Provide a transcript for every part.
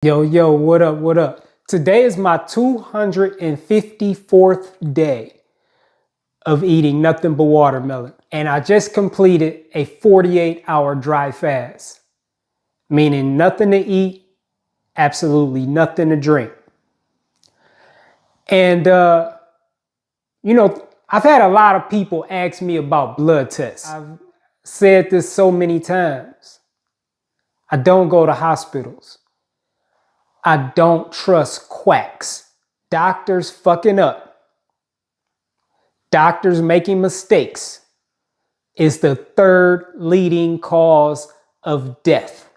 Yo, yo, what up, what up? Today is my 254th day of eating nothing but watermelon. And I just completed a 48-hour dry fast, meaning nothing to eat, absolutely nothing to drink. And, I've had a lot of people ask me about blood tests. I've said this so many times. I don't go to hospitals. I don't trust quacks. Doctors fucking up. Doctors making mistakes is the third leading cause of death.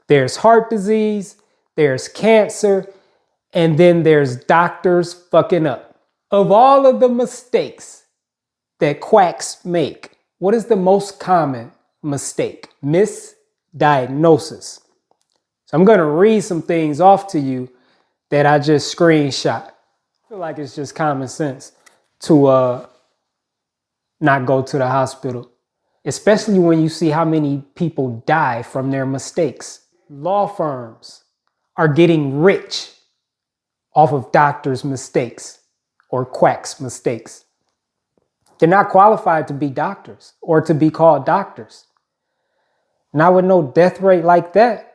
There's heart disease, there's cancer, and then there's doctors fucking up. Of all of the mistakes that quacks make, what is the most common mistake? Misdiagnosis. So I'm going to read some things off to you that I just screenshot. I feel like it's just common sense to not go to the hospital, especially when you see how many people die from their mistakes. Law firms are getting rich off of doctors' mistakes or quacks' mistakes. They're not qualified to be doctors or to be called doctors. Not with no death rate like that.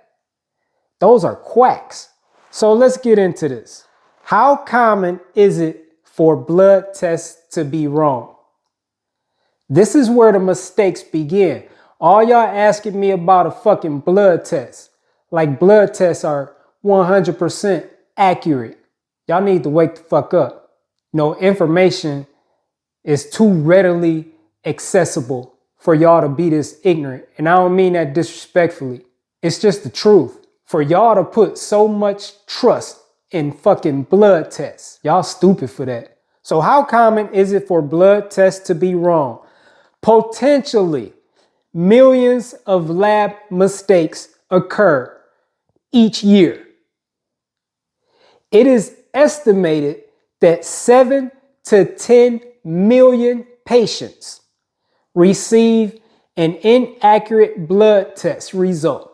Those are quacks. So let's get into this. How common is it for blood tests to be wrong? This is where the mistakes begin. All y'all asking me about a fucking blood test. Like blood tests are 100% accurate. Y'all need to wake the fuck up. No, information is too readily accessible for y'all to be this ignorant. And I don't mean that disrespectfully. It's just the truth. For y'all to put so much trust in fucking blood tests. Y'all stupid for that. So how common is it for blood tests to be wrong? Potentially, millions of lab mistakes occur each year. It is estimated that 7 to 10 million patients receive an inaccurate blood test result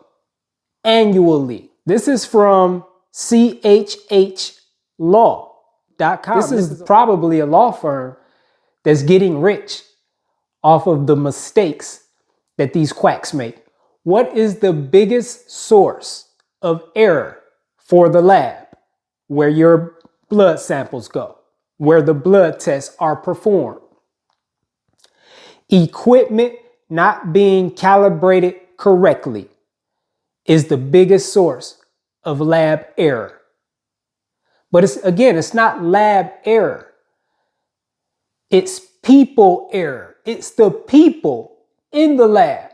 annually. This is from chhlaw.com. This is probably a law firm that's getting rich off of the mistakes that these quacks make. What is the biggest source of error for the lab where your blood samples go, where the blood tests are performed? Equipment not being calibrated correctly is the biggest source of lab error. But it's not lab error. It's people error. It's the people in the lab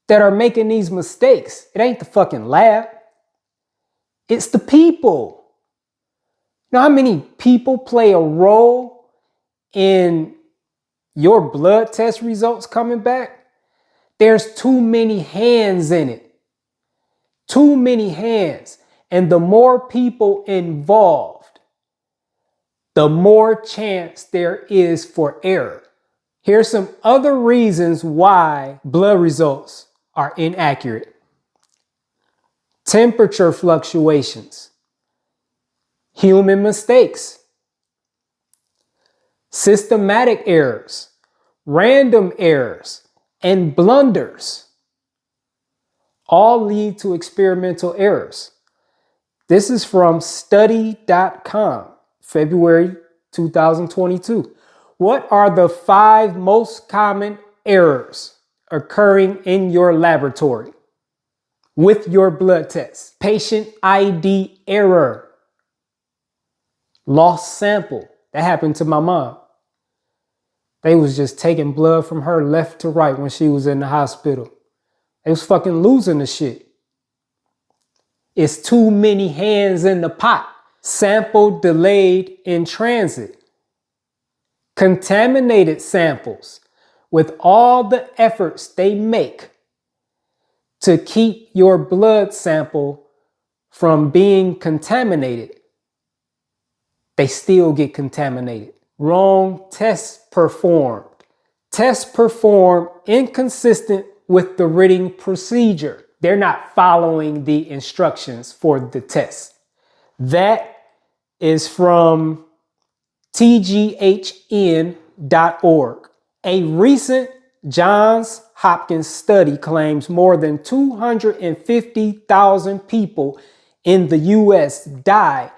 that are making these mistakes. It ain't the fucking lab. It's the people. You know how many people play a role in your blood test results coming back? There's too many hands in it. Too many hands. And the more people involved, the more chance there is for error. Here's some other reasons why blood results are inaccurate. Temperature fluctuations, human mistakes, systematic errors, random errors, and blunders all lead to experimental errors. This is from study.com, February 2022. What are the 5 most common errors occurring in your laboratory with your blood tests? Patient ID error. Lost sample. That happened to my mom. They was just taking blood from her left to right when she was in the hospital. They was fucking losing the shit. It's too many hands in the pot. Sample delayed in transit. Contaminated samples with all the efforts they make to keep your blood sample from being contaminated. They still get contaminated. Wrong tests performed. Tests performed inconsistent with the written procedure. They're not following the instructions for the test. That is from tghn.org. A recent Johns Hopkins study claims more than 250,000 people in the US die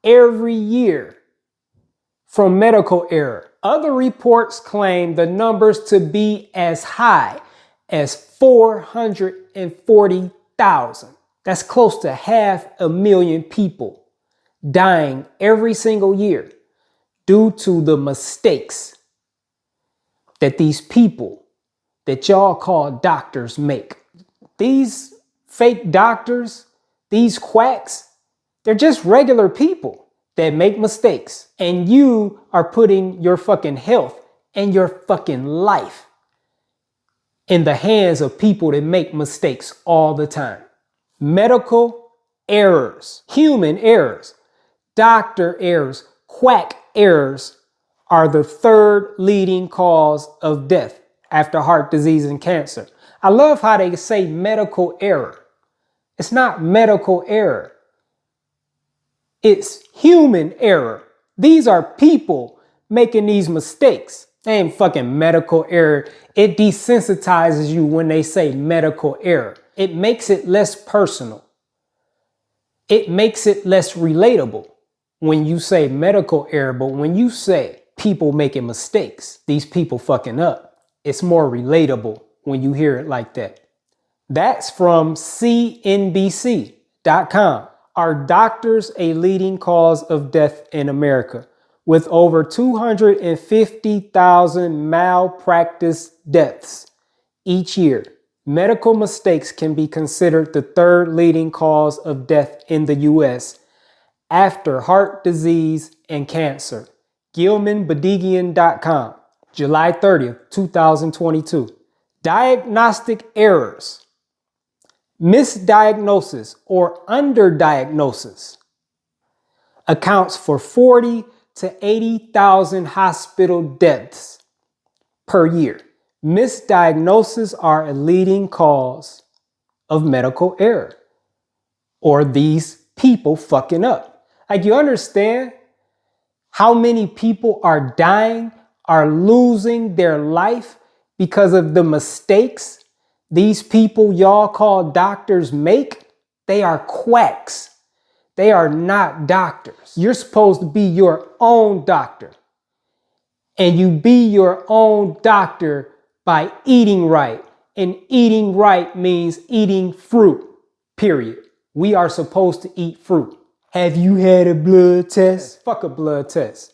every year from medical error. Other reports claim the numbers to be as high as 440,000. That's close to 500,000 people dying every single year due to the mistakes that these people that y'all call doctors make. These fake doctors, these quacks, they're just regular people that make mistakes. And you are putting your fucking health and your fucking life in the hands of people that make mistakes all the time. Medical errors, human errors, doctor errors, quack errors are the third leading cause of death after heart disease and cancer. I love how they say medical error. It's not medical error. It's human error. These are people making these mistakes. They ain't fucking medical error. It desensitizes you when they say medical error. It makes it less personal. It makes it less relatable when you say medical error, but when you say people making mistakes, these people fucking up, it's more relatable when you hear it like that. That's from CNBC.com. Are doctors a leading cause of death in America? With over 250,000 malpractice deaths each year, medical mistakes can be considered the third leading cause of death in the U.S. after heart disease and cancer. GilmanBedigian.com, July 30th, 2022. Diagnostic errors. Misdiagnosis or underdiagnosis accounts for 40 to 80,000 hospital deaths per year. Misdiagnoses are a leading cause of medical error or these people fucking up. Like, you understand how many people are dying, are losing their life because of the mistakes these people y'all call doctors make? They are quacks. They are not doctors. You're supposed to be your own doctor. And you be your own doctor by eating right. And eating right means eating fruit, period. We are supposed to eat fruit. Have you had a blood test? Fuck a blood test.